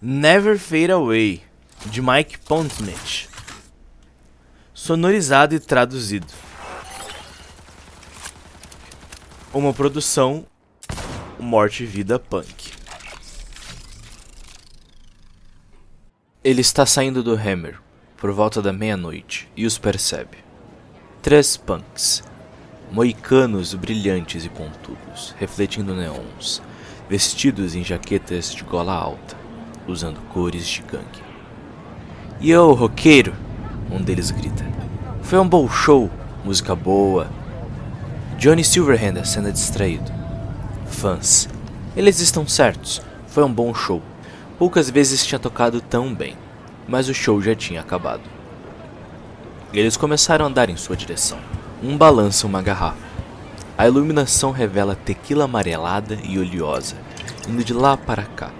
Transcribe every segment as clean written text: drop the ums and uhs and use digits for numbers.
Never Fade Away, de Mike Pondsmith. Sonorizado e traduzido. Uma produção Morte e Vida Punk. Ele está saindo do Hammer por volta da meia-noite e os percebe. 3 punks, moicanos brilhantes e pontudos, refletindo neons, vestidos em jaquetas de gola alta, usando cores de gangue. Yo, roqueiro! Um deles grita. Foi um bom show, música boa. Johnny Silverhand acena distraído. Fãs. Eles estão certos, foi um bom show. Poucas vezes tinha tocado tão bem, mas o show já tinha acabado. Eles começaram a andar em sua direção. Um balança uma garrafa. A iluminação revela tequila amarelada e oleosa, indo de lá para cá.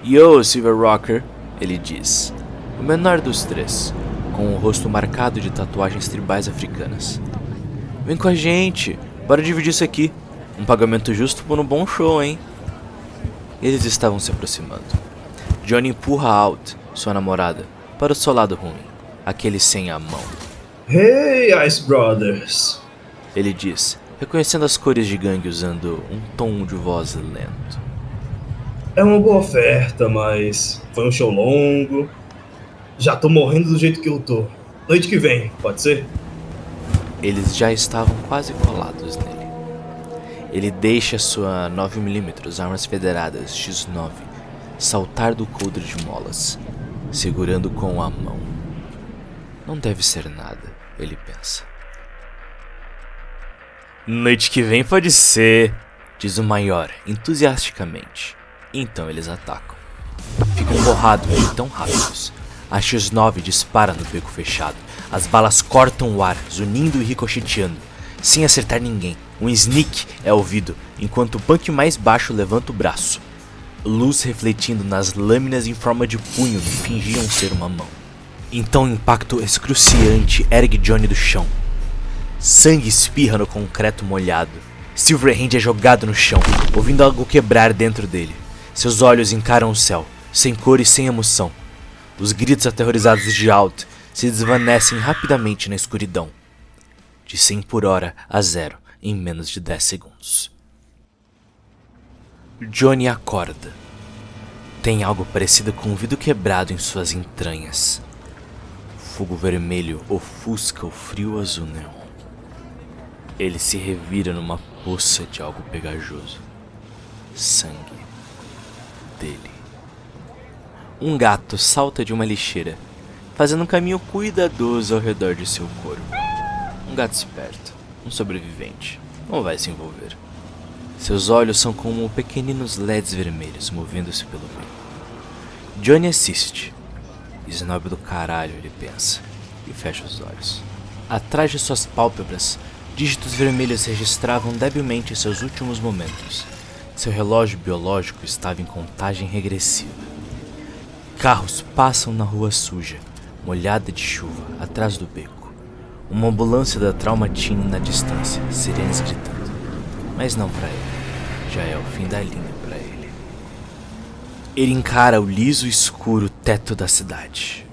Yo, Silver Rocker, ele diz. O menor dos 3, com o rosto marcado de tatuagens tribais africanas. Vem com a gente, bora dividir isso aqui. Um pagamento justo por um bom show, hein? Eles estavam se aproximando. Johnny empurra Out, sua namorada, para o seu lado ruim, aquele sem a mão. Hey, Ice Brothers! Ele diz, reconhecendo as cores de gangue usando um tom de voz lento. É uma boa oferta, mas foi um show longo. Já tô morrendo do jeito que eu tô. Noite que vem, pode ser? Eles já estavam quase colados nele. Ele deixa sua 9mm armas federadas X9 saltar do coldre de molas, segurando com a mão. Não deve ser nada, ele pensa. Noite que vem pode ser, diz o maior, entusiasticamente. Então eles atacam. Ficam borrados e tão rápidos. A X9 dispara no beco fechado. As balas cortam o ar, zunindo e ricocheteando, sem acertar ninguém. Um sneak é ouvido, enquanto o punk mais baixo levanta o braço. Luz refletindo nas lâminas em forma de punho que fingiam ser uma mão. Então um impacto excruciante ergue Johnny do chão. Sangue espirra no concreto molhado. Silverhand é jogado no chão, ouvindo algo quebrar dentro dele. Seus olhos encaram o céu, sem cor e sem emoção. Os gritos aterrorizados de Out se desvanecem rapidamente na escuridão. De 100 por hora a 0 em menos de 10 segundos. Johnny acorda. Tem algo parecido com um vidro quebrado em suas entranhas. Fogo vermelho ofusca o frio azul neon. Ele se revira numa poça de algo pegajoso. Sangue dele. Um gato salta de uma lixeira, fazendo um caminho cuidadoso ao redor de seu corpo. Um gato esperto, um sobrevivente, não vai se envolver. Seus olhos são como pequeninos LEDs vermelhos movendo-se pelo beco. Johnny assiste. Snob do caralho, ele pensa, e fecha os olhos. Atrás de suas pálpebras, dígitos vermelhos registravam debilmente seus últimos momentos. Seu relógio biológico estava em contagem regressiva. Carros passam na rua suja, molhada de chuva, atrás do beco. Uma ambulância da Trauma Team na distância, sirenes gritando. Mas não para ele. Já é o fim da linha para ele. Ele encara o liso e escuro teto da cidade.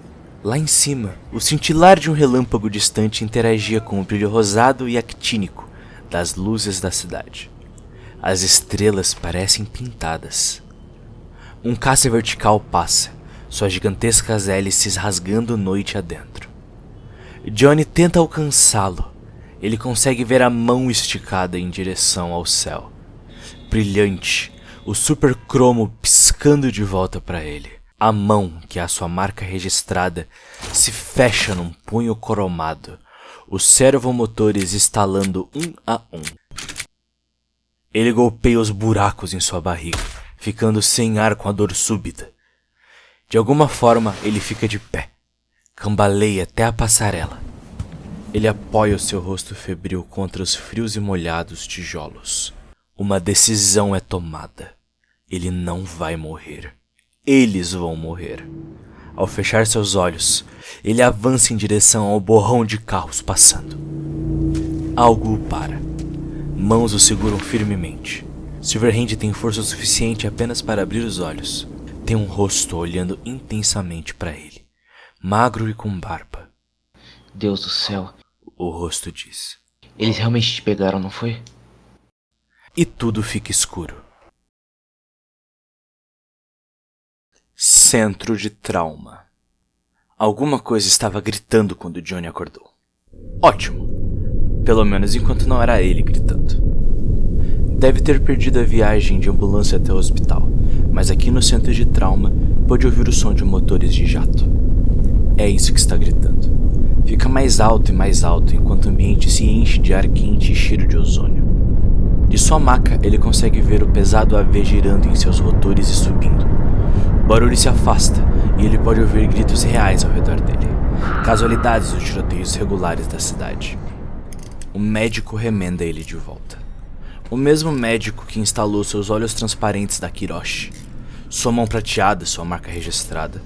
Lá em cima, o cintilar de um relâmpago distante interagia com o brilho rosado e actínico das luzes da cidade. As estrelas parecem pintadas. Um caça vertical passa, suas gigantescas hélices rasgando noite adentro. Johnny tenta alcançá-lo. Ele consegue ver a mão esticada em direção ao céu. Brilhante, o super cromo piscando de volta para ele. A mão, que é a sua marca registrada, se fecha num punho cromado, os servomotores estalando um a um. Ele golpeia os buracos em sua barriga, ficando sem ar com a dor súbita. De alguma forma, ele fica de pé, cambaleia até a passarela. Ele apoia o seu rosto febril contra os frios e molhados tijolos. Uma decisão é tomada. Ele não vai morrer. Eles vão morrer. Ao fechar seus olhos, ele avança em direção ao borrão de carros passando. Algo o para. Mãos o seguram firmemente. Silverhand tem força suficiente apenas para abrir os olhos. Tem um rosto olhando intensamente para ele, magro e com barba. Deus do céu. O rosto diz. Eles realmente te pegaram, não foi? E tudo fica escuro. Centro de trauma. Alguma coisa estava gritando quando Johnny acordou. Ótimo. Pelo menos enquanto não era ele gritando. Deve ter perdido a viagem de ambulância até o hospital, mas aqui no centro de trauma pôde ouvir o som de motores de jato. É isso que está gritando. Fica mais alto e mais alto enquanto o ambiente se enche de ar quente e cheiro de ozônio. De sua maca, ele consegue ver o pesado AV girando em seus rotores e subindo. O barulho se afasta e ele pode ouvir gritos reais ao redor dele. Casualidades dos tiroteios regulares da cidade. O médico remenda ele de volta. O mesmo médico que instalou seus olhos transparentes da Kiroshi, sua mão prateada, sua marca registrada.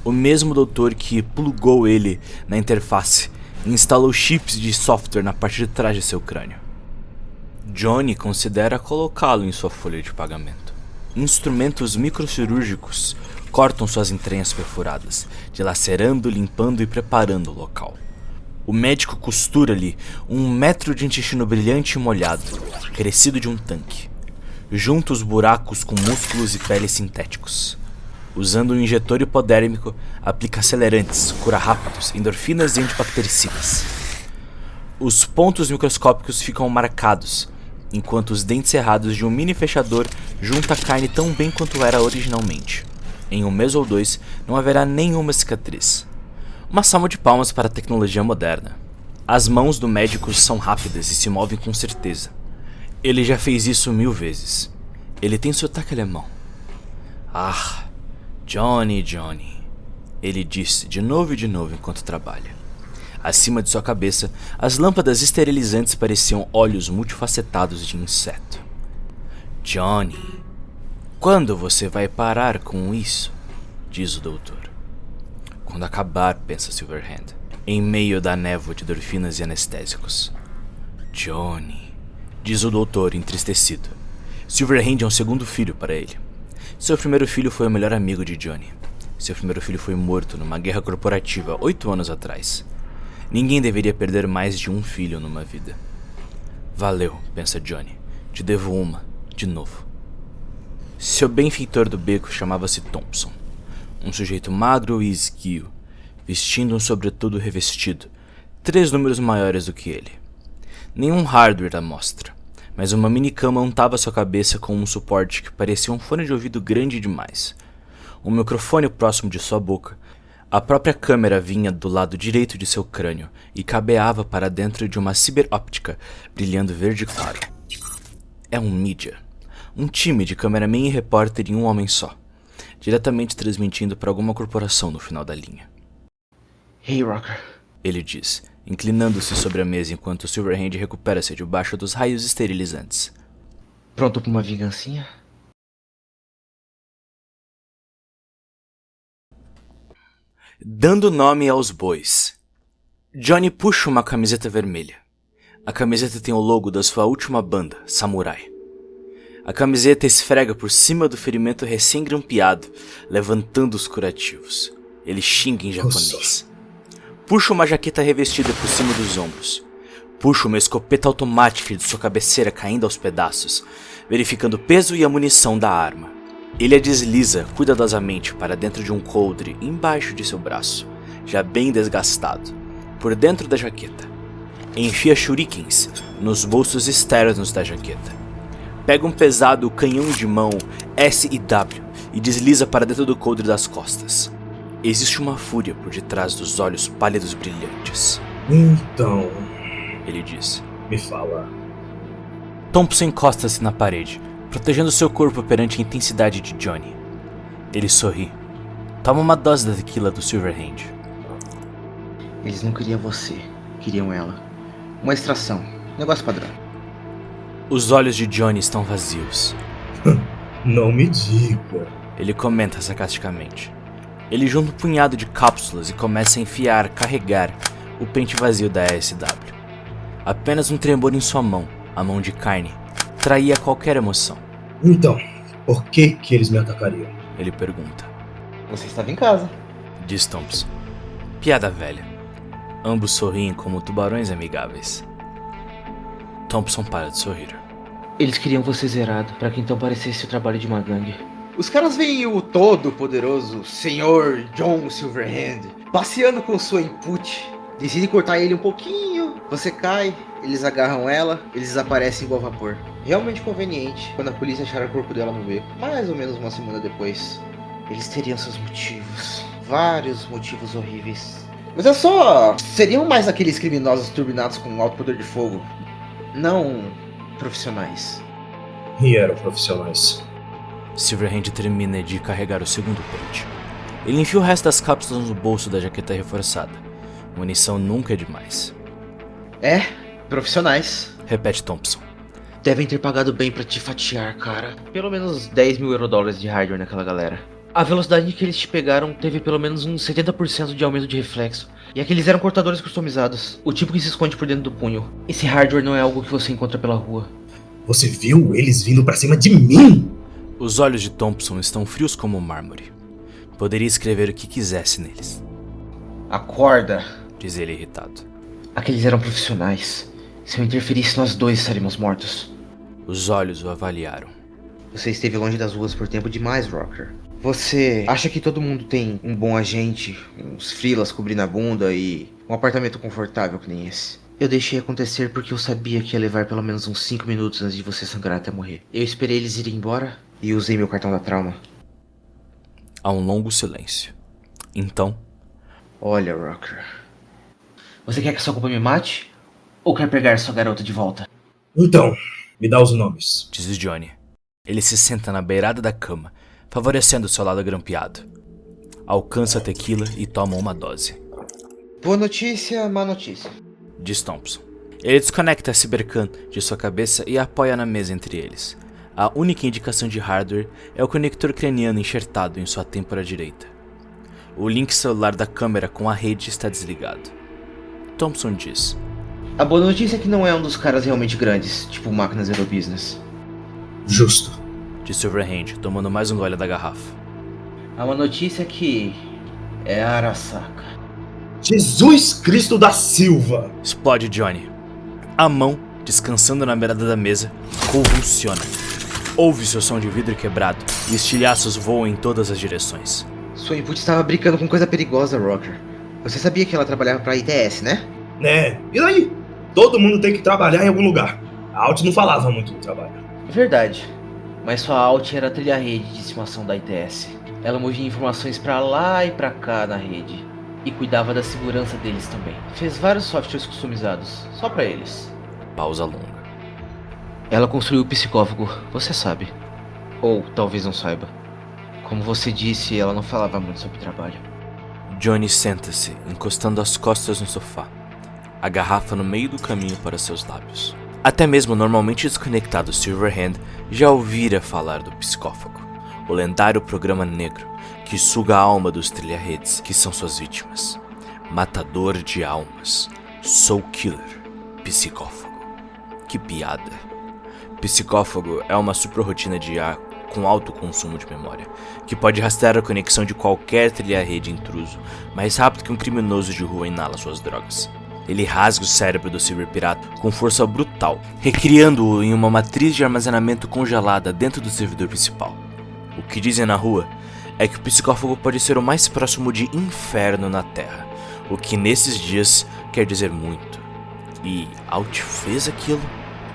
O mesmo doutor que plugou ele na interface e instalou chips de software na parte de trás de seu crânio. Johnny considera colocá-lo em sua folha de pagamento. Instrumentos microcirúrgicos cortam suas entranhas perfuradas, dilacerando, limpando e preparando o local. O médico costura-lhe 1 metro de intestino brilhante e molhado, crescido de um tanque. Junta os buracos com músculos e peles sintéticos. Usando um injetor hipodérmico, aplica acelerantes, cura rápidos, endorfinas e antibactericidas. Os pontos microscópicos ficam marcados, enquanto os dentes cerrados de um mini fechador junta a carne tão bem quanto era originalmente. Em um mês ou 2, não haverá nenhuma cicatriz. Uma salva de palmas para a tecnologia moderna. As mãos do médico são rápidas e se movem com certeza. Ele já fez isso 1000 vezes. Ele tem sotaque alemão. Ah, Johnny, ele disse de novo e de novo enquanto trabalha. Acima de sua cabeça, as lâmpadas esterilizantes pareciam olhos multifacetados de inseto. Johnny, quando você vai parar com isso? Diz o doutor. Quando acabar, pensa Silverhand, em meio da névoa de endorfinas e anestésicos. Johnny, diz o doutor entristecido. Silverhand é um segundo filho para ele. Seu primeiro filho foi o melhor amigo de Johnny. Seu primeiro filho foi morto numa guerra corporativa 8 anos atrás. Ninguém deveria perder mais de um filho numa vida. Valeu, pensa Johnny. Te devo uma, de novo. Seu benfeitor do beco chamava-se Thompson. Um sujeito magro e esguio, vestindo um sobretudo revestido, 3 números maiores do que ele. Nenhum hardware à mostra, mas uma minicama untava sua cabeça com um suporte que parecia um fone de ouvido grande demais. Um microfone próximo de sua boca. A própria câmera vinha do lado direito de seu crânio e cabeava para dentro de uma ciberóptica brilhando verde claro. É um mídia. Um time de cameraman e repórter em um homem só, diretamente transmitindo para alguma corporação no final da linha. Hey, Rocker, ele diz, inclinando-se sobre a mesa enquanto Silverhand recupera-se debaixo dos raios esterilizantes. Pronto pra uma vingancinha? Dando nome aos bois. Johnny puxa uma camiseta vermelha. A camiseta tem o logo da sua última banda, Samurai. A camiseta esfrega por cima do ferimento recém-grampeado, levantando os curativos. Ele xinga em japonês. Puxa uma jaqueta revestida por cima dos ombros. Puxa uma escopeta automática de sua cabeceira caindo aos pedaços, verificando o peso e a munição da arma. Ele a desliza cuidadosamente para dentro de um coldre embaixo de seu braço, já bem desgastado, por dentro da jaqueta. Enfia shurikens nos bolsos externos da jaqueta. Pega um pesado canhão de mão S e W e desliza para dentro do coldre das costas. Existe uma fúria por detrás dos olhos pálidos brilhantes. Então, ele diz. Me fala. Thompson encosta-se na parede, protegendo seu corpo perante a intensidade de Johnny. Ele sorri. Toma uma dose da tequila do Silverhand. Eles não queriam você, queriam ela. Uma extração, negócio padrão. Os olhos de Johnny estão vazios. Não me diga. Ele comenta sarcasticamente. Ele junta um punhado de cápsulas e começa a enfiar, carregar o pente vazio da SW. Apenas um tremor em sua mão, a mão de carne, traía qualquer emoção. Então, por que eles me atacariam? Ele pergunta. Você estava em casa. Diz Thompson. Piada velha. Ambos sorriem como tubarões amigáveis. Thompson para de sorrir. Eles queriam você zerado, pra que então parecesse o trabalho de uma gangue. Os caras veem o todo-poderoso Sr. John Silverhand passeando com sua input. Decidem cortar ele um pouquinho, você cai, eles agarram ela, eles desaparecem igual vapor. Realmente conveniente quando a polícia achar o corpo dela no beco. Mais ou menos uma semana depois. Eles teriam seus motivos. Vários motivos horríveis. Mas é só... seriam mais aqueles criminosos turbinados com alto poder de fogo. Não profissionais. E eram profissionais. Silverhand termina de carregar o segundo pente. Ele enfia o resto das cápsulas no bolso da jaqueta reforçada. Munição nunca é demais. É, profissionais. Repete Thompson. Devem ter pagado bem pra te fatiar, cara. Pelo menos 10 mil eurodólares de hardware naquela galera. A velocidade que eles te pegaram teve pelo menos uns 70% de aumento de reflexo. E aqueles eram cortadores customizados. O tipo que se esconde por dentro do punho. Esse hardware não é algo que você encontra pela rua. Você viu eles vindo pra cima de mim? Os olhos de Thompson estão frios como mármore. Poderia escrever o que quisesse neles. Acorda, diz ele irritado. Aqueles eram profissionais. Se eu interferisse, nós dois estaríamos mortos. Os olhos o avaliaram. Você esteve longe das ruas por tempo demais, Rocker. Você acha que todo mundo tem um bom agente, uns freelas cobrindo a bunda e um apartamento confortável que nem esse? Eu deixei acontecer porque eu sabia que ia levar pelo menos uns 5 minutos antes de você sangrar até morrer. Eu esperei eles irem embora e usei meu cartão da trauma. Há um longo silêncio. Então... Olha, Rocker. Você quer que sua culpa me mate? Ou quer pegar sua garota de volta? Então, me dá os nomes. Diz o Johnny. Ele se senta na beirada da cama, favorecendo seu lado grampeado. Alcança a tequila e toma uma dose. Boa notícia, má notícia. Diz Thompson. Ele desconecta a Cybercam de sua cabeça e a apoia na mesa entre eles. A única indicação de hardware é o conector craniano enxertado em sua têmpora direita. O link celular da câmera com a rede está desligado. Thompson diz. A boa notícia é que não é um dos caras realmente grandes, tipo Máquina Zero Business. Justo. Diz Silverhand, tomando mais um gole da garrafa. A má notícia é que... é a Arasaka. Jesus Cristo da Silva! Explode Johnny. A mão, descansando na beirada da mesa, convulsiona. Ouve-se o som de vidro quebrado e estilhaços voam em todas as direções. Sua input estava brincando com coisa perigosa, Rocker. Você sabia que ela trabalhava pra ITS, né? Né? E daí? Todo mundo tem que trabalhar em algum lugar. A Alt não falava muito do trabalho. Verdade. Mas sua Alt era a trilha-rede de estimação da ITS. Ela movia informações pra lá e pra cá na rede. E cuidava da segurança deles também. Fez vários softwares customizados, só pra eles. Pausa longa. Ela construiu o psicófago, você sabe. Ou talvez não saiba. Como você disse, ela não falava muito sobre trabalho. Johnny senta-se, encostando as costas no sofá. A garrafa no meio do caminho para seus lábios. Até mesmo o normalmente desconectado Silverhand já ouvira falar do psicófago. O lendário programa negro que suga a alma dos trilha-redes que são suas vítimas. Matador de almas. Soul Killer. Psicófago. Que piada. Psicófago é uma super-rotina de IA com alto consumo de memória, que pode rastrear a conexão de qualquer trilha-rede intruso mais rápido que um criminoso de rua inala suas drogas. Ele rasga o cérebro do ciberpirata com força brutal, recriando-o em uma matriz de armazenamento congelada dentro do servidor principal. O que dizem na rua é que o psicófago pode ser o mais próximo de inferno na Terra, o que nesses dias quer dizer muito. E Alt fez aquilo?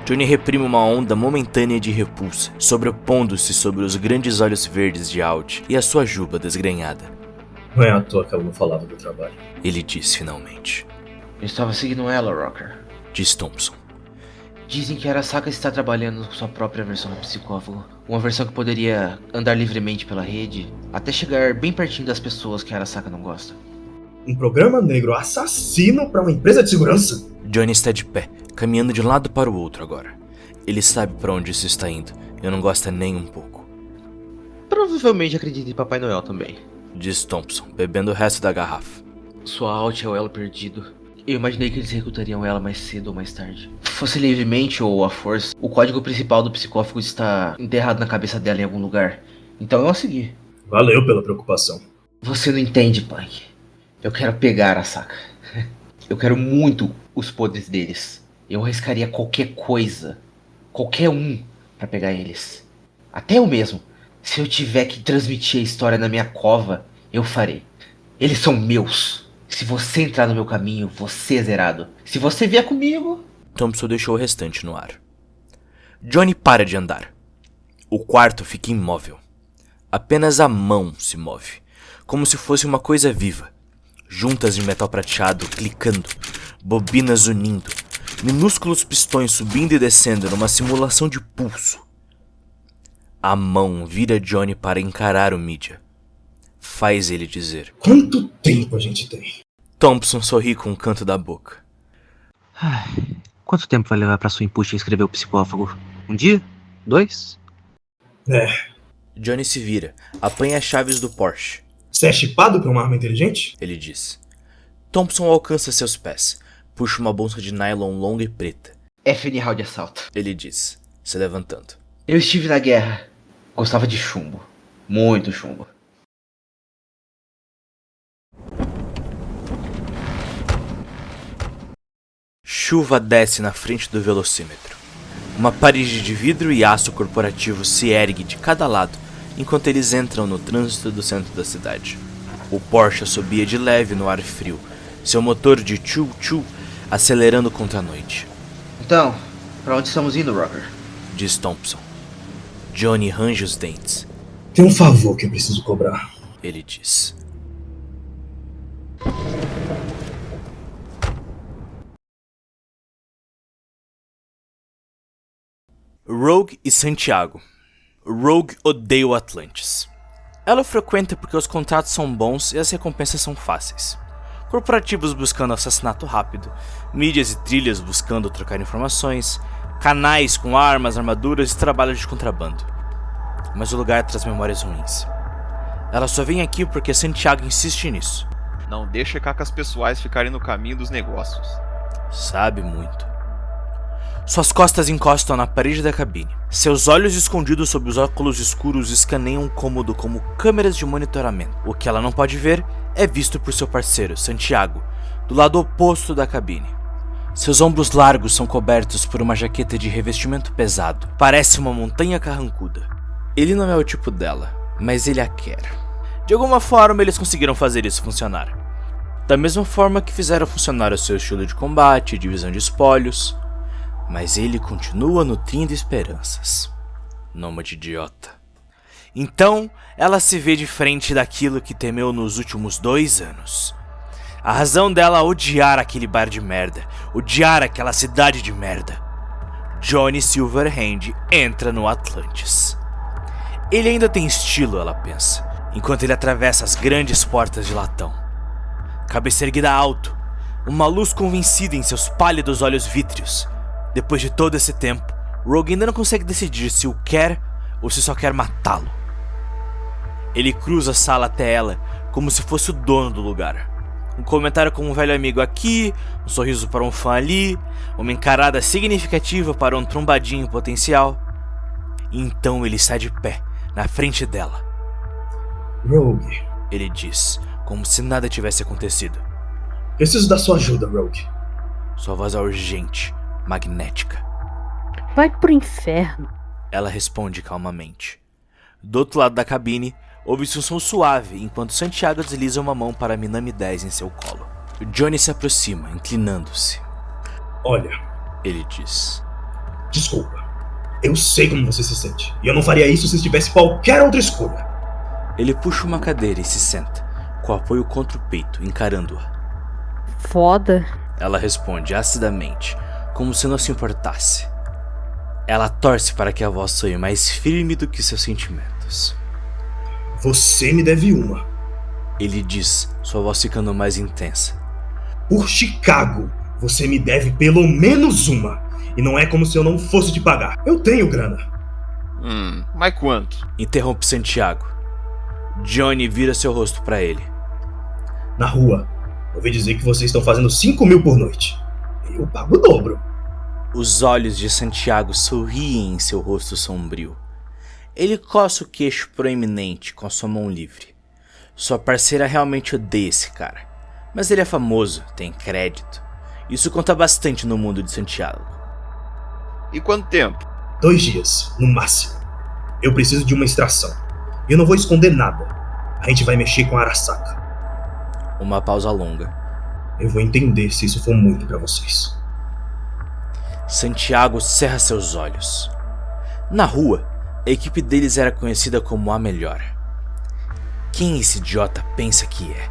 Johnny reprime uma onda momentânea de repulsa, sobrepondo-se sobre os grandes olhos verdes de Alt e a sua juba desgrenhada. Não é à toa que ela não falava do trabalho. Ele diz finalmente. Eu estava seguindo ela, Rocker. Diz Thompson. Dizem que a Arasaka está trabalhando com sua própria versão do psicófago. Uma versão que poderia andar livremente pela rede, até chegar bem pertinho das pessoas que a Arasaka não gosta. Um programa negro assassino para uma empresa de segurança? Johnny está de pé, caminhando de um lado para o outro agora. Ele sabe para onde isso está indo e não gosta nem um pouco. Provavelmente acredita em Papai Noel também. Diz Thompson, bebendo o resto da garrafa. Sua Alt é o elo perdido. Eu imaginei que eles recrutariam ela mais cedo ou mais tarde. Fosse livremente ou à força, o código principal do psicófago está enterrado na cabeça dela em algum lugar. Então eu a segui. Valeu pela preocupação. Você não entende, Punk. Eu quero pegar a Saka. Eu quero muito os poderes deles. Eu arriscaria qualquer coisa, qualquer um, pra pegar eles. Até eu mesmo. Se eu tiver que transmitir a história na minha cova, eu farei. Eles são meus. Se você entrar no meu caminho, você é zerado. Se você vier comigo... Thompson deixou o restante no ar. Johnny para de andar. O quarto fica imóvel. Apenas a mão se move, como se fosse uma coisa viva. Juntas de metal prateado clicando, bobinas unindo, minúsculos pistões subindo e descendo numa simulação de pulso. A mão vira Johnny para encarar o mídia. Faz ele dizer: Quanto tempo a gente tem? Thompson sorri com o canto da boca. Quanto tempo vai levar pra sua input escrever o psicófago? 1 dia? 2? Johnny se vira, apanha as chaves do Porsche. Você é chipado pra uma arma inteligente? Ele diz. Thompson alcança seus pés, puxa uma bolsa de nylon longa e preta. É funeral de assalto. Ele diz, se levantando. Eu estive na guerra. Gostava de chumbo. Muito chumbo. Chuva desce na frente do velocímetro. Uma parede de vidro e aço corporativo se ergue de cada lado enquanto eles entram no trânsito do centro da cidade. O Porsche assobia de leve no ar frio, seu motor de tchu-tchu acelerando contra a noite. Então, pra onde estamos indo, Rocker? Diz Thompson. Johnny range os dentes. Tem um favor que eu preciso cobrar. Ele diz. Rogue e Santiago. Rogue odeia o Atlantis. Ela o frequenta porque os contratos são bons e as recompensas são fáceis. Corporativos buscando assassinato rápido, mídias e trilhas buscando trocar informações, canais com armas, armaduras e trabalho de contrabando. Mas o lugar traz memórias ruins. Ela só vem aqui porque Santiago insiste nisso. Não deixa cacas pessoais ficarem no caminho dos negócios. Sabe muito. Suas costas encostam na parede da cabine. Seus olhos escondidos sob os óculos escuros escaneiam o cômodo como câmeras de monitoramento. O que ela não pode ver é visto por seu parceiro, Santiago, do lado oposto da cabine. Seus ombros largos são cobertos por uma jaqueta de revestimento pesado. Parece uma montanha carrancuda. Ele não é o tipo dela, mas ele a quer. De alguma forma, eles conseguiram fazer isso funcionar. Da mesma forma que fizeram funcionar o seu estilo de combate e divisão de espólios. Mas ele continua nutrindo esperanças. Nômade idiota. Então, ela se vê de frente daquilo que temeu nos últimos 2 anos. A razão dela odiar aquele bar de merda, odiar aquela cidade de merda. Johnny Silverhand entra no Atlantis. Ele ainda tem estilo, ela pensa, enquanto ele atravessa as grandes portas de latão. Cabeça erguida alto, uma luz convencida em seus pálidos olhos vítreos. Depois de todo esse tempo, Rogue ainda não consegue decidir se o quer ou se só quer matá-lo. Ele cruza a sala até ela, como se fosse o dono do lugar. Um comentário com um velho amigo aqui, um sorriso para um fã ali, uma encarada significativa para um trombadinho potencial. Então ele está de pé, na frente dela. Rogue. Ele diz, como se nada tivesse acontecido. Preciso da sua ajuda, Rogue. Sua voz é urgente, magnética. Vai pro inferno. Ela responde calmamente. Do outro lado da cabine, ouve-se um som suave enquanto Santiago desliza uma mão para Minami 10 em seu colo. Johnny se aproxima, inclinando-se. Olha, Ele diz. desculpa. Eu sei como você se sente. E eu não faria isso se tivesse qualquer outra escolha. Ele puxa uma cadeira e se senta, com o apoio contra o peito, encarando-a. Foda. Ela responde acidamente, como se não se importasse. Ela torce para que a voz soe mais firme do que seus sentimentos. Você me deve uma. Ele diz, sua voz ficando mais intensa. Por Chicago, você me deve pelo menos uma. E não é como se eu não fosse te pagar. Eu tenho grana. Mas quanto? Interrompe Santiago. Johnny vira seu rosto para ele. Na rua, ouvi dizer que vocês estão fazendo 5 mil por noite. Eu pago o dobro. Os olhos de Santiago sorriem em seu rosto sombrio. Ele coça o queixo proeminente com a sua mão livre. Sua parceira realmente odeia esse cara, mas ele é famoso, tem crédito. Isso conta bastante no mundo de Santiago. E quanto tempo? 2 dias, no máximo. Eu preciso de uma extração. Eu não vou esconder nada. A gente vai mexer com a Arasaka. Uma pausa longa. Eu vou entender se isso for muito pra vocês. Santiago cerra seus olhos. Na rua, a equipe deles era conhecida como a melhor. Quem esse idiota pensa que é?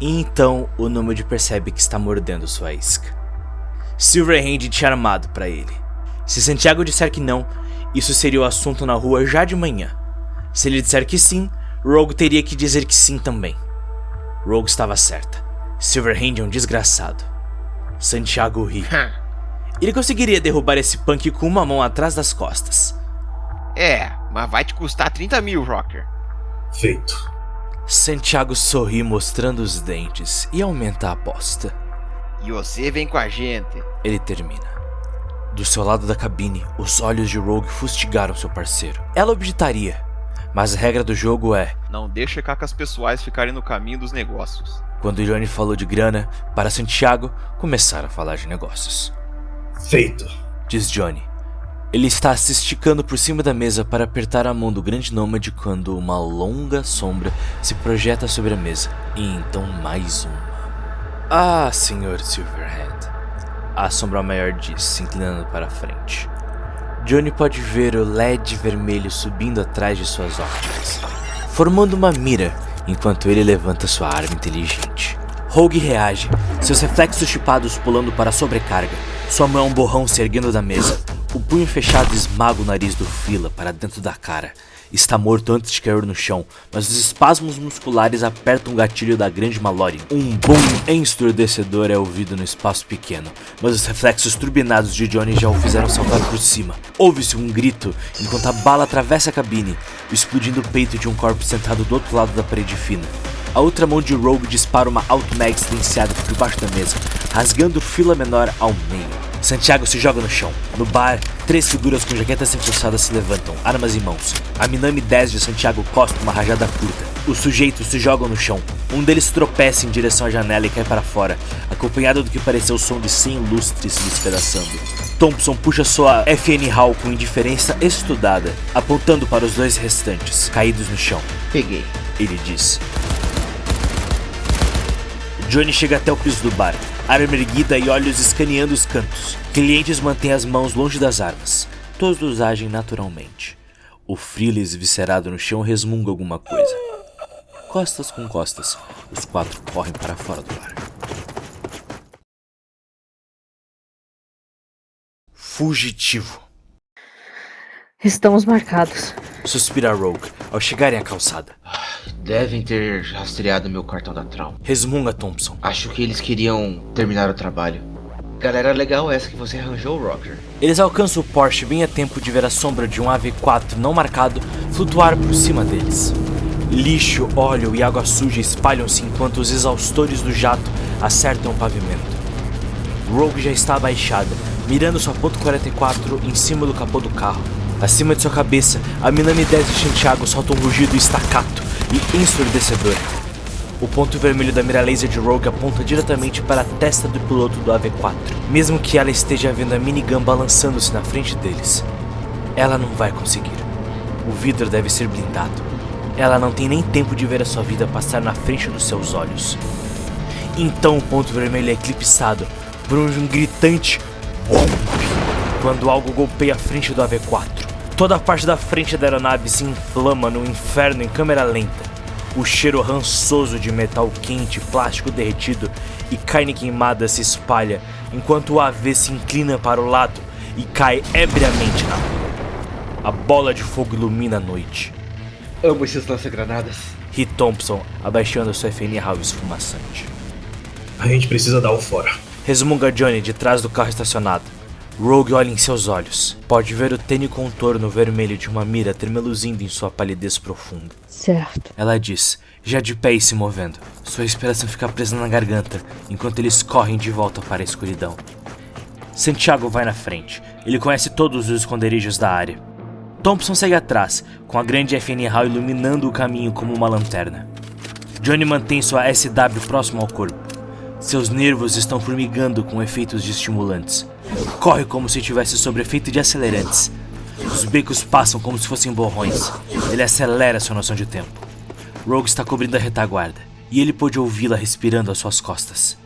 E então o Nômade percebe que está mordendo sua isca. Silverhand tinha armado para ele. Se Santiago disser que não, isso seria o assunto na rua já de manhã. Se ele disser que sim, Rogue teria que dizer que sim também. Rogue estava certa. Silverhand é um desgraçado. Santiago ri. Ele conseguiria derrubar esse punk com uma mão atrás das costas. É, mas vai te custar 30 mil, Rocker. Feito. Santiago sorri mostrando os dentes e aumenta a aposta. E você vem com a gente. Ele termina. Do seu lado da cabine, os olhos de Rogue fustigaram seu parceiro. Ela objetaria, mas a regra do jogo é: não deixe cacas pessoais ficarem no caminho dos negócios. Quando Johnny falou de grana, para Santiago, começaram a falar de negócios. Feito, diz Johnny. Ele está se esticando por cima da mesa para apertar a mão do grande nômade quando uma longa sombra se projeta sobre a mesa. E então mais uma. Ah, Sr. Silverhand. A sombra maior diz, se inclinando para a frente. Johnny pode ver o LED vermelho subindo atrás de suas ópticas, formando uma mira enquanto ele levanta sua arma inteligente. Rogue reage, seus reflexos chipados pulando para a sobrecarga. Sua mão é um borrão se erguendo da mesa. O punho fechado esmaga o nariz do Freela para dentro da cara. Está morto antes de cair no chão, mas os espasmos musculares apertam o gatilho da grande Mallory. Um boom ensurdecedor é ouvido no espaço pequeno, mas os reflexos turbinados de Johnny já o fizeram saltar por cima. Ouve-se um grito enquanto a bala atravessa a cabine, explodindo o peito de um corpo sentado do outro lado da parede fina. A outra mão de Rogue dispara uma auto-mag silenciada por debaixo da mesa, rasgando o Freela menor ao meio. Santiago se joga no chão. No bar, 3 figuras com jaquetas enforçadas se levantam, armas em mãos. A Minami 10 de Santiago cospe uma rajada curta. Os sujeitos se jogam no chão. Um deles tropeça em direção à janela e cai para fora, acompanhado do que pareceu o som de 100 lustres se despedaçando. Thompson puxa sua FN Hall com indiferença estudada, apontando para os 2 restantes, caídos no chão. Peguei. Ele diz. Johnny chega até o piso do bar, arma erguida e olhos escaneando os cantos. Clientes mantêm as mãos longe das armas. Todos agem naturalmente. O Freela esviscerado no chão resmunga alguma coisa. Costas com costas, os 4 correm para fora do bar. Fugitivo. Estamos marcados. Suspira Rogue ao chegarem à calçada. Devem ter rastreado meu cartão da Traum. Resmunga Thompson. Acho que eles queriam terminar o trabalho. Galera legal essa que você arranjou, Rocker. Eles alcançam o Porsche bem a tempo de ver a sombra de um AV4 não marcado flutuar por cima deles. Lixo, óleo e água suja espalham-se enquanto os exaustores do jato acertam o pavimento. Rogue já está abaixada, mirando sua .44 em cima do capô do carro. Acima de sua cabeça, a Minami 10 de Santiago solta um rugido estacato e ensurdecedor. O ponto vermelho da mira laser de Rogue aponta diretamente para a testa do piloto do AV4, mesmo que ela esteja vendo a minigun balançando-se na frente deles. Ela não vai conseguir. O vidro deve ser blindado. Ela não tem nem tempo de ver a sua vida passar na frente dos seus olhos. Então o ponto vermelho é eclipsado por um gritante WOMP quando algo golpeia a frente do AV4. Toda a parte da frente da aeronave se inflama no inferno em câmera lenta. O cheiro rançoso de metal quente, plástico derretido e carne queimada se espalha enquanto o AV se inclina para o lado e cai ebriamente na rua. A bola de fogo ilumina a noite. Amo esses lança-granadas. Ri Thompson, abaixando sua FN Hall esfumaçante. A gente precisa dar o fora. Resmunga Johnny de trás do carro estacionado. Rogue olha em seus olhos. Pode ver o tênue contorno vermelho de uma mira tremeluzindo em sua palidez profunda. Certo. Ela diz, já de pé e se movendo. Sua respiração fica presa na garganta, enquanto eles correm de volta para a escuridão. Santiago vai na frente. Ele conhece todos os esconderijos da área. Thompson segue atrás, com a grande FN HAL iluminando o caminho como uma lanterna. Johnny mantém sua SW próximo ao corpo. Seus nervos estão formigando com efeitos de estimulantes. Corre como se estivesse sob efeito de acelerantes. Os becos passam como se fossem borrões. Ele acelera sua noção de tempo. Rogue está cobrindo a retaguarda, e ele pôde ouvi-la respirando às suas costas.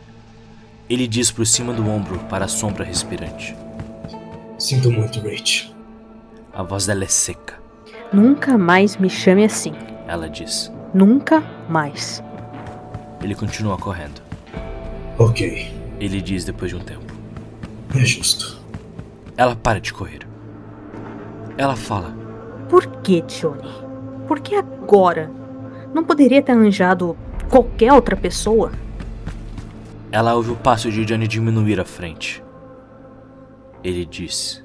Ele diz por cima do ombro para a sombra respirante. Sinto muito, Rach. A voz dela é seca. Nunca mais me chame assim. Ela diz. Nunca mais. Ele continua correndo. Ok, Ele diz depois de um tempo. é justo. Ela para de correr. Ela fala. Por que, Johnny? Por que agora? Não poderia ter arranjado qualquer outra pessoa? Ela ouve o passo de Johnny diminuir à frente. Ele diz.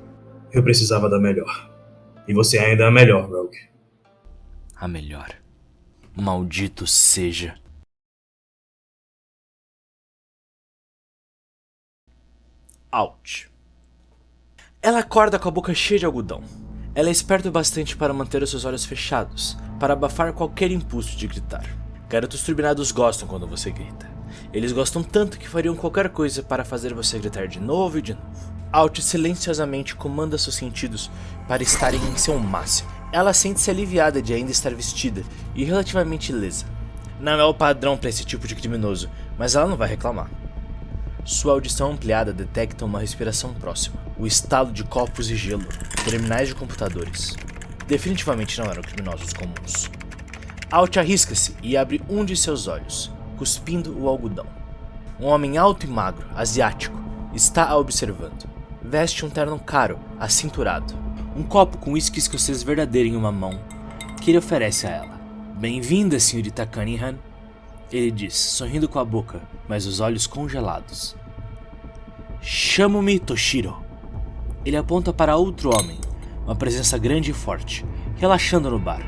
Eu precisava da melhor. E você ainda é a melhor, Rogue. A melhor. Maldito seja. Ouch. Ela acorda com a boca cheia de algodão. Ela é esperta o bastante para manter os seus olhos fechados, para abafar qualquer impulso de gritar. Garotos turbinados gostam quando você grita. Eles gostam tanto que fariam qualquer coisa para fazer você gritar de novo e de novo. Out silenciosamente comanda seus sentidos para estarem em seu máximo. Ela sente-se aliviada de ainda estar vestida e relativamente ilesa. Não é o padrão para esse tipo de criminoso, mas ela não vai reclamar. Sua audição ampliada detecta uma respiração próxima, o estalo de copos e gelo, terminais de computadores. Definitivamente não eram criminosos comuns. Out arrisca-se e abre um de seus olhos, cuspindo o algodão. Um homem alto e magro, asiático, está a observando. Veste um terno caro, acinturado. Um copo com uísque escocês verdadeiro em uma mão, que ele oferece a ela. Bem-vinda, senhorita Cunningham. Ele diz, sorrindo com a boca, mas os olhos congelados. Chamo-me Toshiro. Ele aponta para outro homem, uma presença grande e forte, relaxando no bar.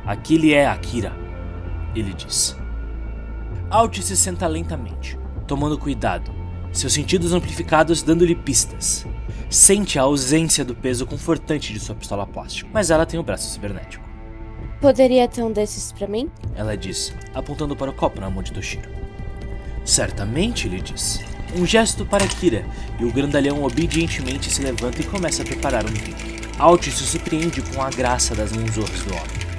Aquele é Akira, ele diz. Out se senta lentamente, tomando cuidado, seus sentidos amplificados dando-lhe pistas. Sente a ausência do peso confortante de sua pistola plástica, mas ela tem o braço cibernético. Poderia ter um desses pra mim? Ela diz, apontando para o copo na mão de Toshiro. Certamente, ele diz. Um gesto para Akira, e o grandalhão obedientemente se levanta e começa a preparar um drink. Out se surpreende com a graça das mãozorras do homem.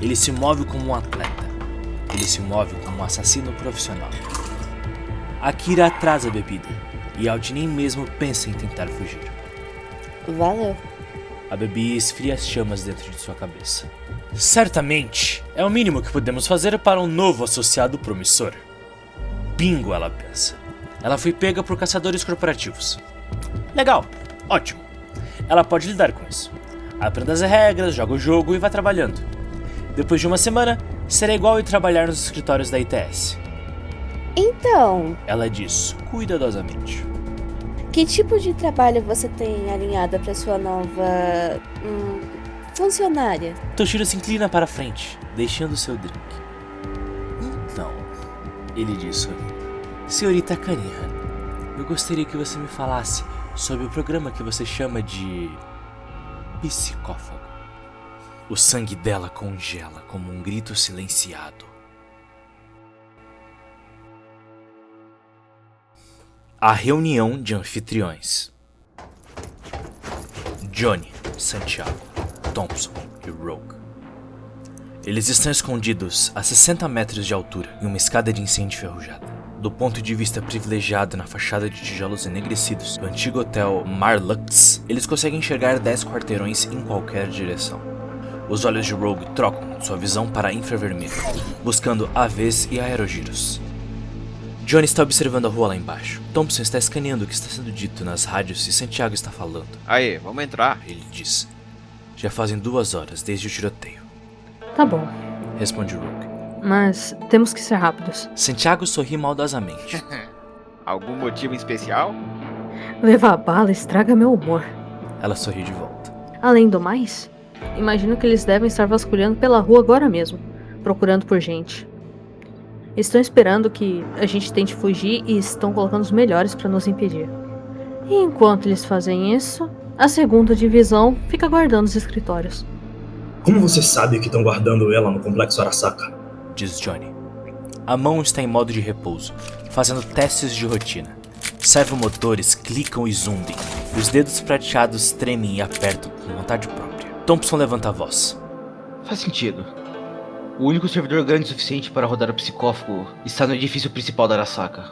Ele se move como um atleta. Ele se move como um assassino profissional. Akira atrasa a bebida, e Out nem mesmo pensa em tentar fugir. Valeu. A bebida esfria as chamas dentro de sua cabeça. Certamente, é o mínimo que podemos fazer para um novo associado promissor. Bingo, ela pensa. Ela foi pega por caçadores corporativos. Legal, ótimo. Ela pode lidar com isso. Aprenda as regras, joga o jogo e vá trabalhando. Depois de uma semana, será igual ir trabalhar nos escritórios da ITS. Então, Ela diz, cuidadosamente. que tipo de trabalho você tem alinhado pra sua nova... funcionária? Toshiro se inclina para a frente, deixando seu drink. Então, ele diz sorrindo. Senhorita Cunningham, eu gostaria que você me falasse sobre o programa que você chama de... psicófago. O sangue dela congela como um grito silenciado. A reunião de anfitriões. Johnny, Santiago, Thompson e Rogue. Eles estão escondidos a 60 metros de altura em uma escada de incêndio enferrujada. Do ponto de vista privilegiado na fachada de tijolos enegrecidos do antigo hotel Marlux, eles conseguem enxergar 10 quarteirões em qualquer direção. Os olhos de Rogue trocam sua visão para infravermelho, buscando AVs e aerogiros. Johnny está observando a rua lá embaixo. Thompson está escaneando o que está sendo dito nas rádios e Santiago está falando. Aê, vamos entrar. Ele diz. Já fazem 2 horas desde o tiroteio. Tá bom, Responde Rogue. mas temos que ser rápidos. Santiago sorri maldosamente. Algum motivo em especial? Levar a bala estraga meu humor. Ela sorri de volta. Além do mais, imagino que eles devem estar vasculhando pela rua agora mesmo, procurando por gente. Estão esperando que a gente tente fugir e estão colocando os melhores para nos impedir. E enquanto eles fazem isso, A segunda divisão fica guardando os escritórios. Como você sabe que estão guardando ela no Complexo Arasaka? Diz Johnny. A mão está em modo de repouso, fazendo testes de rotina. Servomotores clicam e zumbem. Os dedos prateados tremem e apertam com vontade própria. Thompson levanta a voz. Faz sentido. O único servidor grande o suficiente para rodar o psicófago está no edifício principal da Arasaka.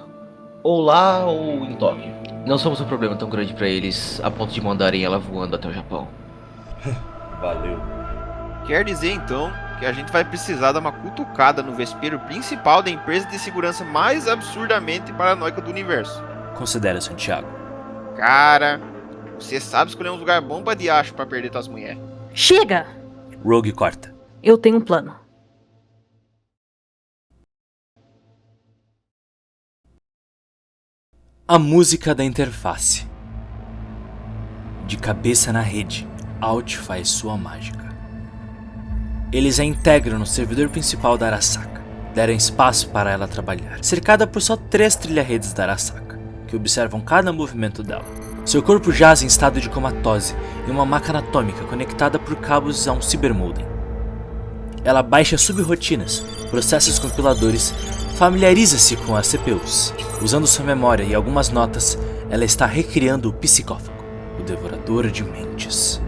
Ou lá ou em Tóquio. Não somos um problema tão grande para eles a ponto de mandarem ela voando até o Japão. Valeu. Quer dizer então que a gente vai precisar dar uma cutucada no vespeiro principal da empresa de segurança mais absurdamente paranoica do universo. Considera, Santiago. Cara, você sabe escolher um lugar bom pra diacho pra perder tuas mulheres. Chega! Rogue corta. Eu tenho um plano. A música da interface. De cabeça na rede, Alt faz sua mágica. Eles a integram no servidor principal da Arasaka. Deram espaço para ela trabalhar, cercada por só 3 trilha-redes da Arasaka, que observam cada movimento dela. Seu corpo jaz em estado de comatose em uma maca anatômica conectada por cabos a um cybermodem. Ela baixa subrrotinas, processos compiladores, familiariza-se com as CPUs. Usando sua memória e algumas notas, ela está recriando o psicófago, o devorador de mentes.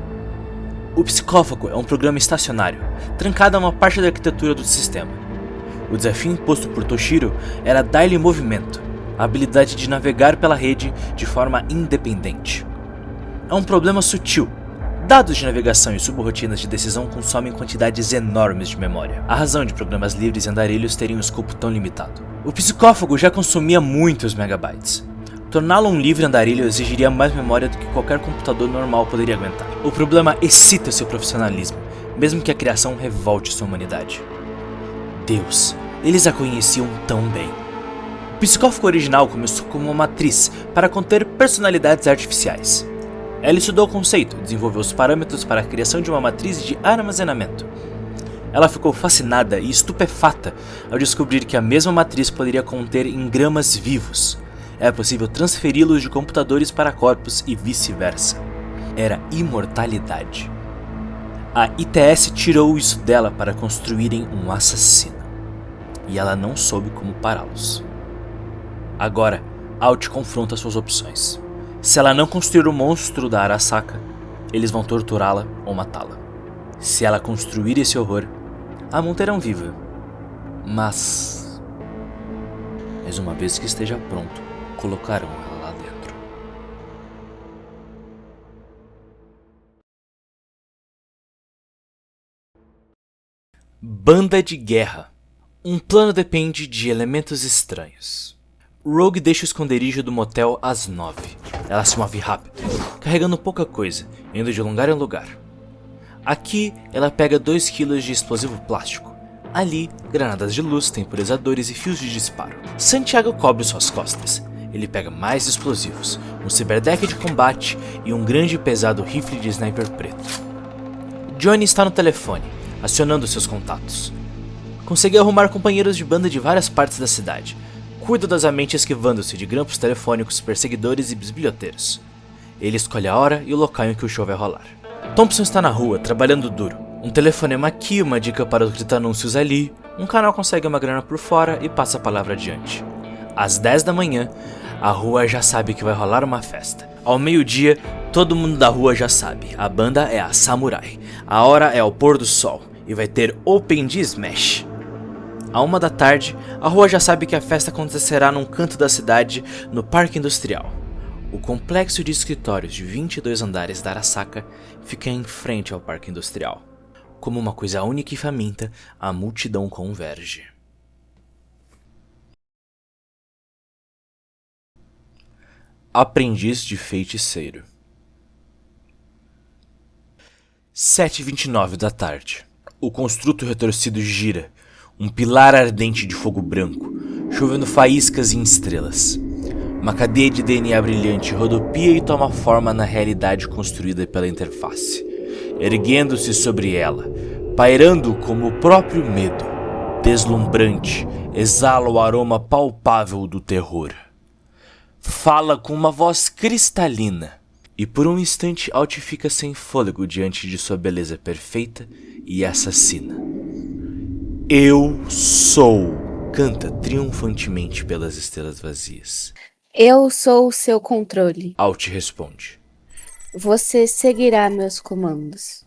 O psicófago é um programa estacionário, trancado a uma parte da arquitetura do sistema. O desafio imposto por Toshiro era dar-lhe movimento, a habilidade de navegar pela rede de forma independente. É um problema sutil. Dados de navegação e subrrotinas de decisão consomem quantidades enormes de memória. A razão de programas livres e andarilhos terem um escopo tão limitado. O psicófago já consumia muitos megabytes. Torná-lo um livre andarilho exigiria mais memória do que qualquer computador normal poderia aguentar. O problema excita seu profissionalismo, mesmo que a criação revolte sua humanidade. Deus, eles a conheciam tão bem. O psicófago original começou como uma matriz para conter personalidades artificiais. Ela estudou o conceito, desenvolveu os parâmetros para a criação de uma matriz de armazenamento. Ela ficou fascinada e estupefata ao descobrir que a mesma matriz poderia conter engramas vivos. Era possível transferi-los de computadores para corpos e vice-versa. Era imortalidade. A ITS tirou isso dela para construírem um assassino. E ela não soube como pará-los. Agora, Alt confronta suas opções. Se ela não construir o monstro da Arasaka, eles vão torturá-la ou matá-la. Se ela construir esse horror, a manterão viva. Mas uma vez que esteja pronto, colocarão ela lá dentro. Banda de guerra. Um plano depende de elementos estranhos. Rogue deixa o esconderijo do motel às 9. Ela se move rápido, carregando pouca coisa, indo de lugar em lugar. Aqui, ela pega 2 kg de explosivo plástico. Ali, granadas de luz, temporizadores e fios de disparo. Santiago cobre suas costas. Ele pega mais explosivos, um cyberdeck de combate e um grande e pesado rifle de sniper preto. Johnny está no telefone, acionando seus contatos. Conseguiu arrumar companheiros de banda de várias partes da cidade, cuidadosamente esquivando-se de grampos telefônicos, perseguidores e bisbilhoteiros. Ele escolhe a hora e o local em que o show vai rolar. Thompson está na rua, trabalhando duro. Um telefonema aqui, uma dica para os grita-anúncios ali, um canal consegue uma grana por fora e passa a palavra adiante. Às 10 da manhã, a rua já sabe que vai rolar uma festa. Ao meio-dia, todo mundo da rua já sabe, a banda é a Samurai. A hora é ao pôr do sol e vai ter Open de Smash. À 1 da tarde, a rua já sabe que a festa acontecerá num canto da cidade, no Parque Industrial. O complexo de escritórios de 22 andares da Arasaka fica em frente ao Parque Industrial. Como uma coisa única e faminta, a multidão converge. Aprendiz de feiticeiro. 7h29 da tarde. O construto retorcido gira, um pilar ardente de fogo branco, chovendo faíscas em estrelas. Uma cadeia de DNA brilhante rodopia e toma forma na realidade construída pela interface, erguendo-se sobre ela, pairando como o próprio medo, deslumbrante, exala o aroma palpável do terror. Fala com uma voz cristalina, E por um instante, Alt fica sem fôlego diante de sua beleza perfeita e assassina. Eu sou, canta triunfantemente pelas estrelas vazias. Eu sou o seu controle. Alt responde. Você seguirá meus comandos.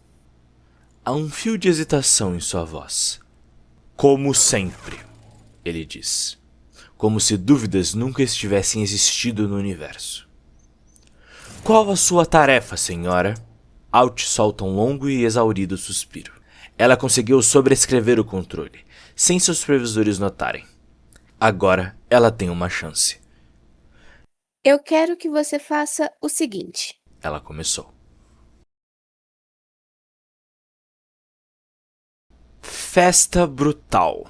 Há um fio de hesitação em sua voz. Como sempre, ele diz. Como se dúvidas nunca estivessem existido no universo. Qual a sua tarefa, senhora? Alt solta um longo e exaurido suspiro. Ela conseguiu sobrescrever o controle, sem seus supervisores notarem. Agora ela tem uma chance. Eu quero que você faça o seguinte. Ela começou. Festa brutal.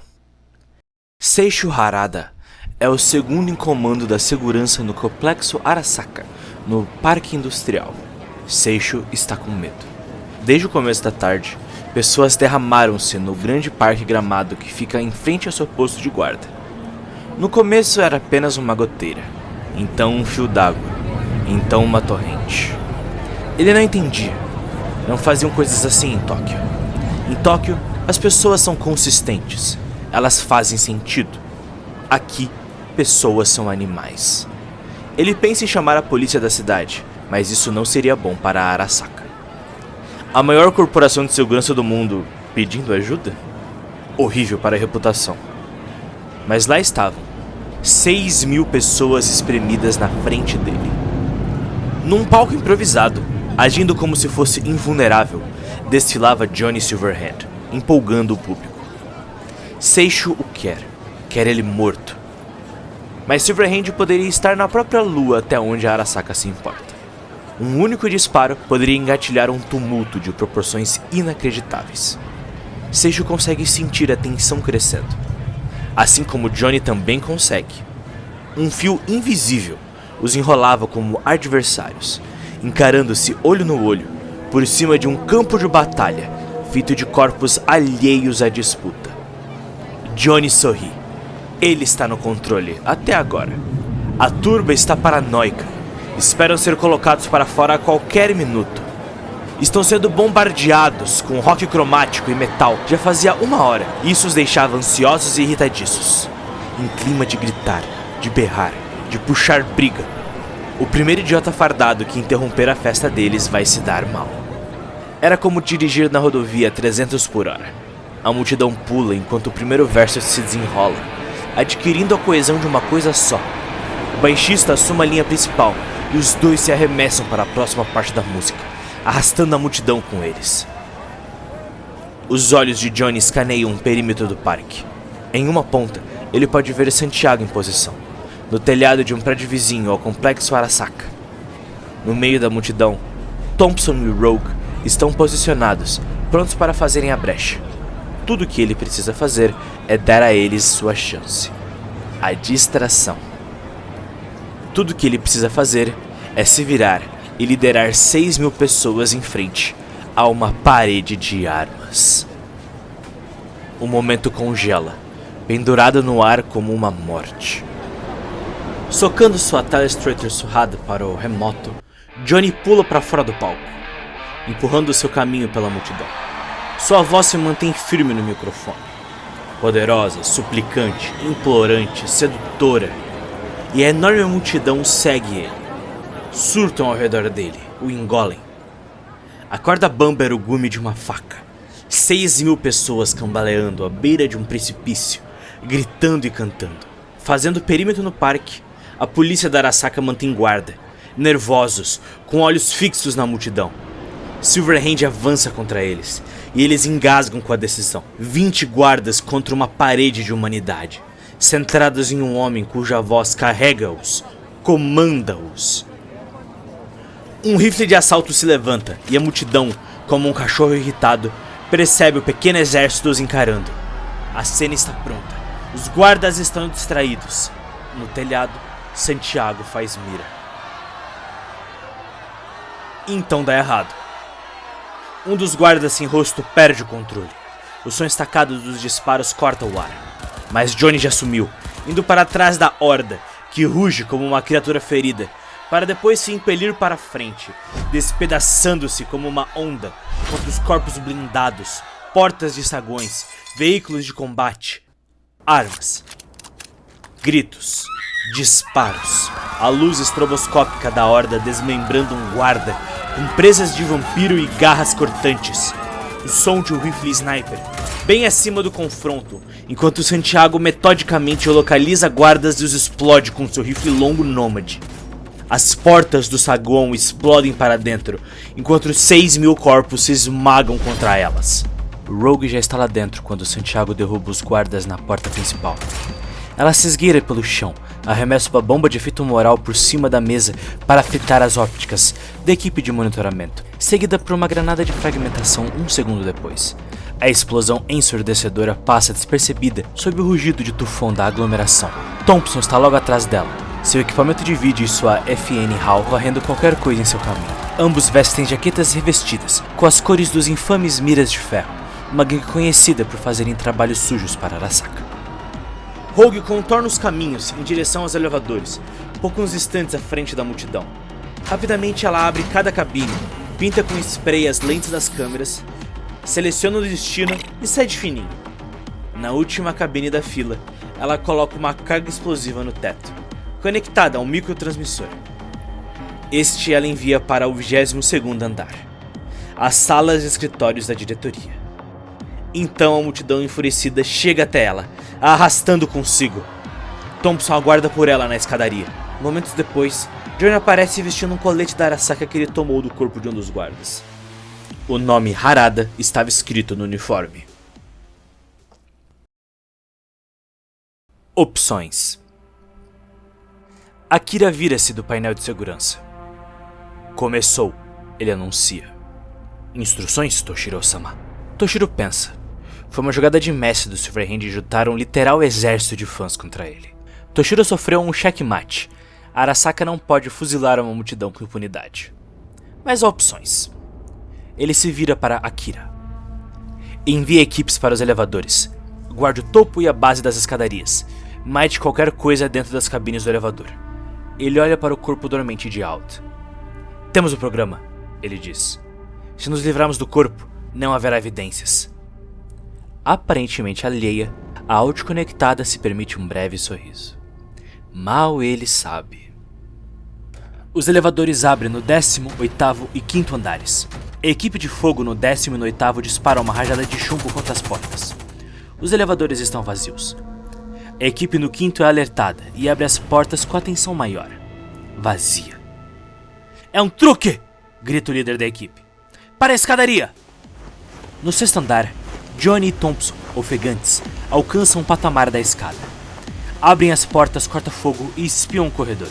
Seishu Harada é o segundo em comando da segurança no Complexo Arasaka, no Parque Industrial. Seishu está com medo. Desde o começo da tarde, pessoas derramaram-se no grande parque gramado que fica em frente ao seu posto de guarda. No começo era apenas uma goteira, então um fio d'água, então uma torrente. Ele não entendia. Não faziam coisas assim em Tóquio. Em Tóquio, as pessoas são consistentes. Elas fazem sentido. Aqui, pessoas são animais. Ele pensa em chamar a polícia da cidade, mas isso não seria bom para Arasaka. A maior corporação de segurança do mundo pedindo ajuda? Horrível para a reputação. Mas lá estavam, 6.000 pessoas espremidas na frente dele. Num palco improvisado, agindo como se fosse invulnerável, desfilava Johnny Silverhand, empolgando o público. Seishu o quer ele morto. Mas Silverhand poderia estar na própria lua até onde a Arasaka se importa. Um único disparo poderia engatilhar um tumulto de proporções inacreditáveis. Seishu consegue sentir a tensão crescendo. Assim como Johnny também consegue. Um fio invisível os enrolava como adversários, encarando-se olho no olho, por cima de um campo de batalha, feito de corpos alheios à disputa. Johnny sorri. Ele está no controle, até agora. A turba está paranoica. Esperam ser colocados para fora a qualquer minuto. Estão sendo bombardeados com rock cromático e metal já fazia 1 hora, e isso os deixava ansiosos e irritadiços. Em clima de gritar, de berrar, de puxar briga. O primeiro idiota fardado que interromper a festa deles vai se dar mal. Era como dirigir na rodovia a 300 por hora. A multidão pula enquanto o primeiro verso se desenrola, adquirindo a coesão de uma coisa só. O baixista assume a linha principal e os dois se arremessam para a próxima parte da música, arrastando a multidão com eles. Os olhos de Johnny escaneiam o perímetro do parque. Em uma ponta, ele pode ver Santiago em posição, no telhado de um prédio vizinho ao Complexo Arasaka. No meio da multidão, Thompson e Rogue estão posicionados, prontos para fazerem a brecha. Tudo o que ele precisa fazer é dar a eles sua chance. A distração. Tudo o que ele precisa fazer é se virar e liderar 6.000 pessoas em frente a uma parede de armas. O momento congela, pendurado no ar como uma morte. Socando sua telestrator surrada para o remoto, Johnny pula para fora do palco, empurrando seu caminho pela multidão. Sua voz se mantém firme no microfone. Poderosa, suplicante, implorante, sedutora. E a enorme multidão segue ele. Surtam ao redor dele, o engolem. A corda bamba era o gume de uma faca. 6.000 pessoas cambaleando à beira de um precipício, gritando e cantando. Fazendo perímetro no parque, a polícia da Arasaka mantém guarda, nervosos, com olhos fixos na multidão. Silverhand avança contra eles, e eles engasgam com a decisão. 20 guardas contra uma parede de humanidade, centrados em um homem cuja voz carrega-os, comanda-os. Um rifle de assalto se levanta, e a multidão, como um cachorro irritado, percebe o pequeno exército os encarando. A cena está pronta. Os guardas estão distraídos. No telhado, Santiago faz mira. Então dá errado. Um dos guardas sem rosto perde o controle. O som estacado dos disparos corta o ar. Mas Johnny já sumiu, indo para trás da horda, que ruge como uma criatura ferida, para depois se impelir para frente, despedaçando-se como uma onda contra os corpos blindados, portas de saguões, veículos de combate, armas, gritos, disparos, a luz estroboscópica da horda desmembrando um guarda com presas de vampiro e garras cortantes, o som de um rifle sniper bem acima do confronto, enquanto Santiago metodicamente localiza guardas e os explode com seu rifle longo nômade. As portas do saguão explodem para dentro, enquanto os 6.000 corpos se esmagam contra elas. Rogue já está lá dentro quando Santiago derruba os guardas na porta principal. Ela se esgueira pelo chão, arremessa uma bomba de efeito moral por cima da mesa para fritar as ópticas da equipe de monitoramento, seguida por uma granada de fragmentação um segundo depois. A explosão ensurdecedora passa despercebida sob o rugido de tufão da aglomeração. Thompson está logo atrás dela, seu equipamento de vídeo e sua FN HAL varrendo qualquer coisa em seu caminho. Ambos vestem jaquetas revestidas, com as cores dos infames miras de ferro, uma gangue conhecida por fazerem trabalhos sujos para Arasaka. Rogue contorna os caminhos em direção aos elevadores, poucos instantes à frente da multidão. Rapidamente ela abre cada cabine, pinta com spray as lentes das câmeras, seleciona o destino e sai de fininho. Na última cabine da fila, ela coloca uma carga explosiva no teto, conectada a um microtransmissor. Este ela envia para o 22º andar, as salas e escritórios da diretoria. Então a multidão enfurecida chega até ela, a arrastando consigo. Thompson aguarda por ela na escadaria. Momentos depois, Johnny aparece vestindo um colete da Arasaka que ele tomou do corpo de um dos guardas. O nome Harada estava escrito no uniforme. Opções. Akira vira-se do painel de segurança. Começou, ele anuncia. Instruções, Toshiro-sama. Toshiro pensa. Foi uma jogada de mestre do Silverhand e juntaram um literal exército de fãs contra ele. Toshiro sofreu um checkmate. Arasaka não pode fuzilar uma multidão com impunidade. Mas há opções. Ele se vira para Akira. Envia equipes para os elevadores. Guarde o topo e a base das escadarias. Mate qualquer coisa dentro das cabines do elevador. Ele olha para o corpo dormente de Alt. Temos o programa, ele diz. Se nos livrarmos do corpo, não haverá evidências. Aparentemente alheia, a Alt conectada se permite um breve sorriso. Mal ele sabe. Os elevadores abrem no 18º e 5º andares. A equipe de fogo no 10º e no 8º dispara uma rajada de chumbo contra as portas. Os elevadores estão vazios. A equipe no 5º é alertada e abre as portas com atenção maior. Vazia. É um truque! Grita o líder da equipe. Para a escadaria! No 6º andar, Johnny e Thompson, ofegantes, alcançam o patamar da escada. Abrem as portas corta-fogo e espiam o corredor.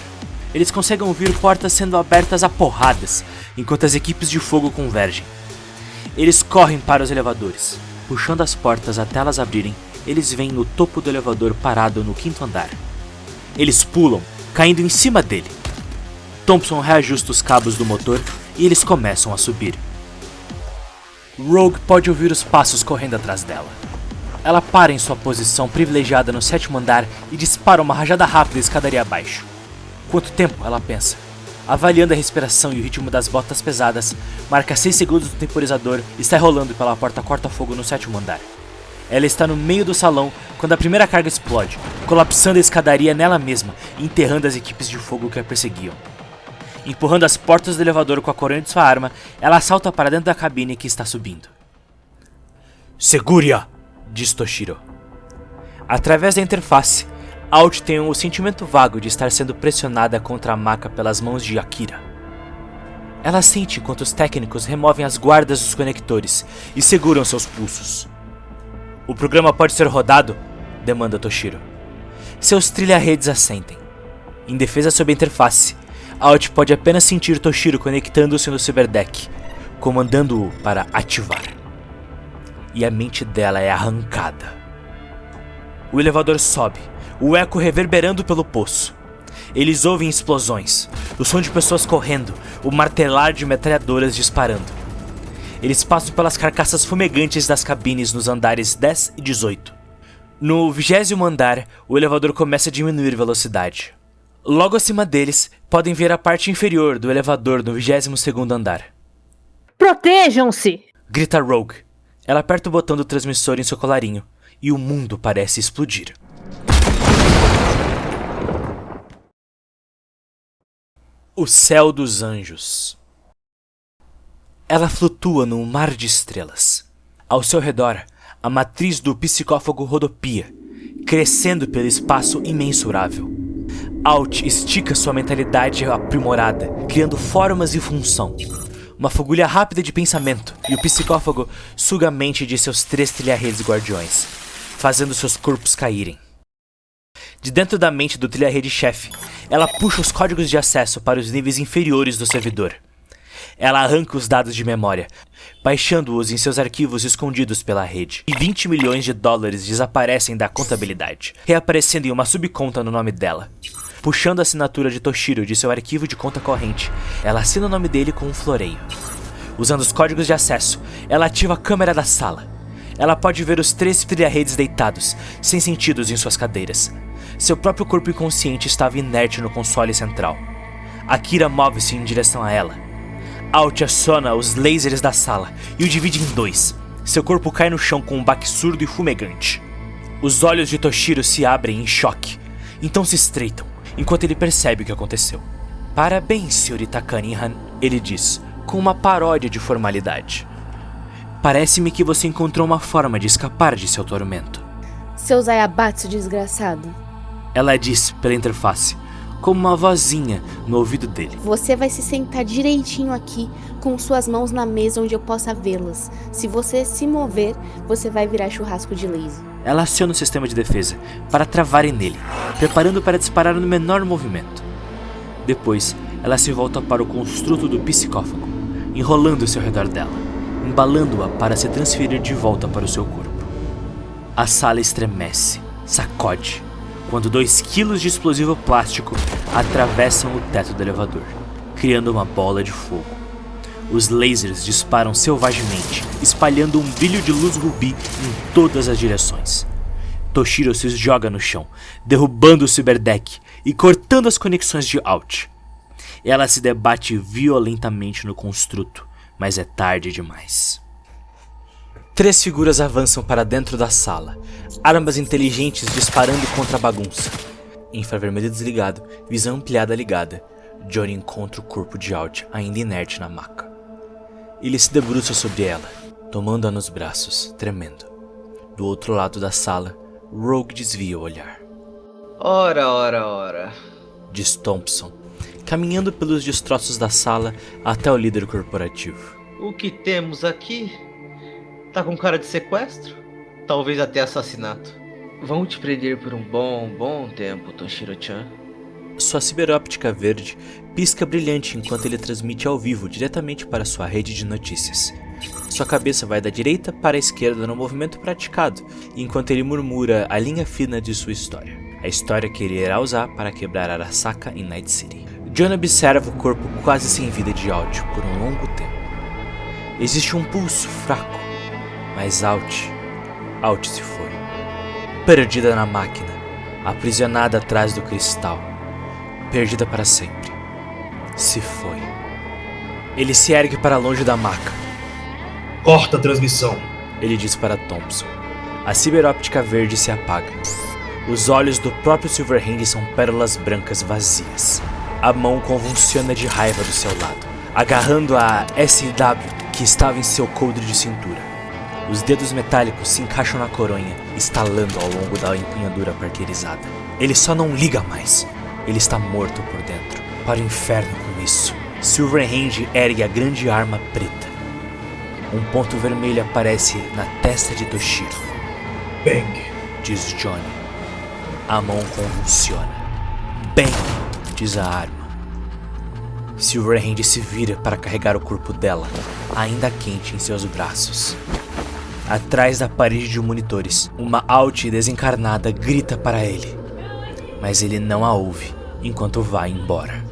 Eles conseguem ouvir portas sendo abertas a porradas, enquanto as equipes de fogo convergem. Eles correm para os elevadores. Puxando as portas até elas abrirem, eles veem no topo do elevador parado no 5º andar. Eles pulam, caindo em cima dele. Thompson reajusta os cabos do motor e eles começam a subir. Rogue pode ouvir os passos correndo atrás dela. Ela para em sua posição privilegiada no 7º andar e dispara uma rajada rápida da escadaria abaixo. Quanto tempo? Ela pensa. Avaliando a respiração e o ritmo das botas pesadas, marca 6 segundos no temporizador e sai rolando pela porta corta-fogo no 7º andar. Ela está no meio do salão quando a primeira carga explode, colapsando a escadaria nela mesma e enterrando as equipes de fogo que a perseguiam. Empurrando as portas do elevador com a coronha de sua arma, ela salta para dentro da cabine que está subindo. Segure-a! Diz Toshiro. Através da interface, Alt tem um sentimento vago de estar sendo pressionada contra a maca pelas mãos de Akira. Ela sente enquanto os técnicos removem as guardas dos conectores e seguram seus pulsos. O programa pode ser rodado? Demanda Toshiro. Seus trilha-redes assentem. Em defesa sob a interface, Alt pode apenas sentir Toshiro conectando-se no cyberdeck, comandando-o para ativar. E a mente dela é arrancada. O elevador sobe, o eco reverberando pelo poço. Eles ouvem explosões, o som de pessoas correndo, o martelar de metralhadoras disparando. Eles passam pelas carcaças fumegantes das cabines nos andares 10 e 18. No 20º andar, o elevador começa a diminuir velocidade. Logo acima deles, podem ver a parte inferior do elevador no 22º andar. Protejam-se! Grita Rogue. Ela aperta o botão do transmissor em seu colarinho e o mundo parece explodir. O céu dos anjos. Ela flutua num mar de estrelas. Ao seu redor, a matriz do psicófago rodopia, crescendo pelo espaço imensurável. Alt estica sua mentalidade aprimorada, criando formas e função. Uma fagulha rápida de pensamento, e o psicófago suga a mente de seus 3 trilha-redes guardiões, fazendo seus corpos caírem. De dentro da mente do trilha-rede-chefe, ela puxa os códigos de acesso para os níveis inferiores do servidor. Ela arranca os dados de memória, baixando-os em seus arquivos escondidos pela rede. E 20 milhões de dólares desaparecem da contabilidade, reaparecendo em uma subconta no nome dela. Puxando a assinatura de Toshiro de seu arquivo de conta corrente, ela assina o nome dele com um floreio. Usando os códigos de acesso, ela ativa a câmera da sala. Ela pode ver os 3 trilha-redes deitados, sem sentidos em suas cadeiras. Seu próprio corpo inconsciente estava inerte no console central. Akira move-se em direção a ela. Alt aciona os lasers da sala e o divide em 2. Seu corpo cai no chão com um baque surdo e fumegante. Os olhos de Toshiro se abrem em choque, então se estreitam, enquanto ele percebe o que aconteceu. Parabéns, senhorita Cunningham, ele diz, com uma paródia de formalidade. Parece-me que você encontrou uma forma de escapar de seu tormento. Seu Zaibatsu desgraçado. Ela diz pela interface, como uma vozinha no ouvido dele. Você vai se sentar direitinho aqui, com suas mãos na mesa onde eu possa vê-las. Se você se mover, você vai virar churrasco de laser. Ela aciona o sistema de defesa para travarem nele, preparando para disparar no menor movimento. Depois, ela se volta para o construto do psicófago, enrolando-se ao redor dela, embalando-a para se transferir de volta para o seu corpo. A sala estremece, sacode, quando 2 quilos de explosivo plástico atravessam o teto do elevador, criando uma bola de fogo. Os lasers disparam selvagemente, espalhando um brilho de luz rubi em todas as direções. Toshiro se joga no chão, derrubando o cyberdeck e cortando as conexões de Alt. Ela se debate violentamente no construto, mas é tarde demais. 3 figuras avançam para dentro da sala, armas inteligentes disparando contra a bagunça. Infravermelho desligado, visão ampliada ligada. Johnny encontra o corpo de Alt ainda inerte na maca. Ele se debruça sobre ela, tomando-a nos braços, tremendo. Do outro lado da sala, Rogue desvia o olhar. Ora, Diz Thompson, caminhando pelos destroços da sala até o líder corporativo. o que temos aqui? Tá com cara de sequestro? Talvez até assassinato. Vão te prender por um bom tempo, Toshiro-chan. Sua ciberóptica verde pisca brilhante enquanto ele transmite ao vivo diretamente para sua rede de notícias. Sua cabeça vai da direita para a esquerda no movimento praticado, enquanto ele murmura a linha fina de sua história. A história que ele irá usar para quebrar Arasaka em Night City. John observa o corpo quase sem vida de Alt por um longo tempo. Existe um pulso fraco, mas Alt se foi. Perdida na máquina, aprisionada atrás do cristal. Perdida para sempre. Se foi. Ele se ergue para longe da maca. Corta a transmissão. Ele diz para Thompson. A ciberóptica verde se apaga. Os olhos do próprio Silverhand são pérolas brancas vazias. A mão convulsiona de raiva do seu lado, agarrando a SW que estava em seu coldre de cintura. Os dedos metálicos se encaixam na coronha, estalando ao longo da empunhadura parquerizada. Ele só não liga mais. Ele está morto por dentro. Para o inferno com isso. Silverhand ergue a grande arma preta. Um ponto vermelho aparece na testa de Toshiro. Bang, Diz Johnny. A mão convulsiona. Bang, diz a arma. Silverhand se vira para carregar o corpo dela, ainda quente em seus braços. Atrás da parede de monitores, uma Alt desencarnada grita para ele. Mas ele não a ouve enquanto vai embora.